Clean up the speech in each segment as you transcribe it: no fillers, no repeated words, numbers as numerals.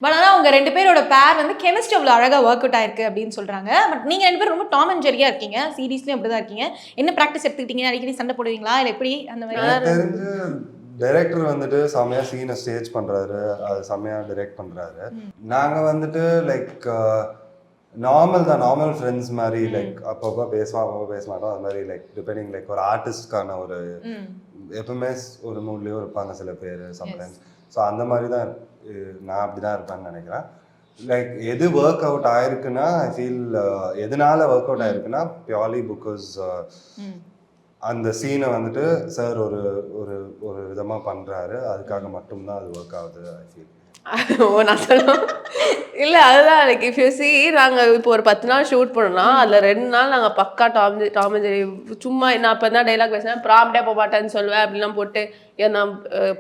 But ஆனால் அவங்க 2 பேரோட பேர் வந்து கெமிஸ்ட்ரி அவ்வளோ அழகாக ஒர்க் அவுட் ஆயிருக்கு அப்படின்னு சொல்கிறாங்க. பட் நீங்கள் 2 பேரும் ரொம்ப டாம் அண்ட் ஜெரியாக இருக்கீங்க. சீரீஸ்லேயும் அப்படி தான் இருக்கீங்க. என்ன ப்ராக்டிஸ் எடுத்துக்கிட்டீங்க? அடிக்கடி சண்டை போடுவீங்களா? இல்லை எப்படி அந்த மாதிரி? எனக்கு தெரிஞ்சு டைரக்டர் வந்துட்டு செம்மையா சீனை ஸ்டேஜ் பண்றாரு, அது செம்மையா டைரக்ட் பண்றாரு. நாங்க வந்துட்டு லைக் நார்மல் தான், நார்மல் ஃப்ரெண்ட்ஸ் மாதிரி, லைக் அப்பப்போ பேசுவோம், அப்பப்போ பேச மாட்டோம். அது மாதிரி லைக் டிபெண்டிங் லைக் ஒரு ஆர்டிஸ்ட்கான ஒரு எப்பவுமே ஒரு மூட்லேயும் இருப்பாங்க சில பேர் சம்டைம்ஸ். ஸோ அந்த மாதிரி தான் நான் அப்படி தான் இருப்பேன்னு நினைக்கிறேன். லைக் எது ஒர்க் அவுட் ஆயிருக்குன்னா ஐ ஃபீல் எதனால ஒர்க் அவுட் ஆயிருக்குன்னா பியூர்லி பிகாஸ் அந்த சீனை வந்துட்டு சார் ஒரு ஒரு ஒரு விதமாக பண்ணுறாரு, அதுக்காக மட்டும்தான் அது ஒர்க் ஆகுது ஐ ஃபீல். ஓ நான் சொல்லுவேன் இல்லை அதுதான் லைக் இஃப் யூ சி நாங்கள் இப்போ ஒரு 10 நாள் ஷூட் பண்ணோம்னா அதில் 2 நாள் நாங்கள் பக்கா டாம் அண்ட் ஜெரி சும்மா நான் அப்போ தான் டைலாக் பேசுவேன், ப்ராம்ப்டே போக மாட்டேன்னு சொல்லுவேன், அப்படிலாம் போட்டு நான்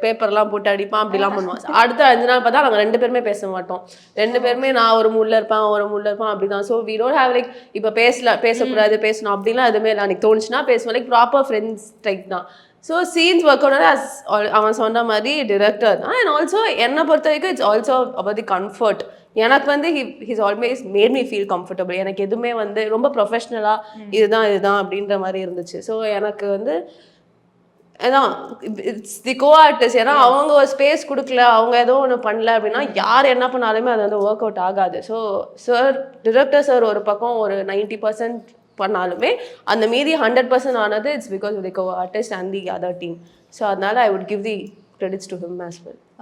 பேப்பர்லாம் போட்டு அடிப்பான் அப்படிலாம் பண்ணுவோம். அடுத்த 5 நாள் பார்த்தா நாங்கள் 2 பேருமே பேச மாட்டோம். 2 பேருமே நான் ஒரு மூடில் இருப்பேன், ஒரு மூடில் இருப்பேன், அப்படி தான். So we don't have like இப்போ பேசக்கூடாது பேசணும் அப்படிலாம் எதுவுமே இல்லை. அன்றைக்கி தோணுச்சுன்னா பேசுவோம், லைக் ப்ராப்பர் ஃப்ரெண்ட்ஸ் டைப் தான். ஸோ சீன்ஸ் ஒர்க் அவுட் அவன் சொன்ன மாதிரி டிரெக்டர் தான். அண்ட் ஆல்சோ என்னை பொறுத்த வரைக்கும் it's also about the comfort. எனக்கு வந்து his always made me feel comfortable. எனக்கு எதுவுமே வந்து ரொம்ப ப்ரொஃபஷ்னலாக இதுதான் அப்படின்ற மாதிரி இருந்துச்சு. ஸோ எனக்கு வந்து அதான் இட்ஸ் தி கோ ஆர்டிஸ்ட். ஏன்னா அவங்க ஒரு ஸ்பேஸ் கொடுக்கல, அவங்க ஏதோ ஒன்று பண்ணல அப்படின்னா யார் என்ன பண்ணாலுமே அது வந்து ஒர்க் அவுட் ஆகாது. ஸோ டிரெக்டர் சார் ஒரு பக்கம் ஒரு 90% பண்ணாலுமே அந்த மீதி 100% ஆனது it's because of the co artist and the other team. So அதனால I would give the credits to him as well.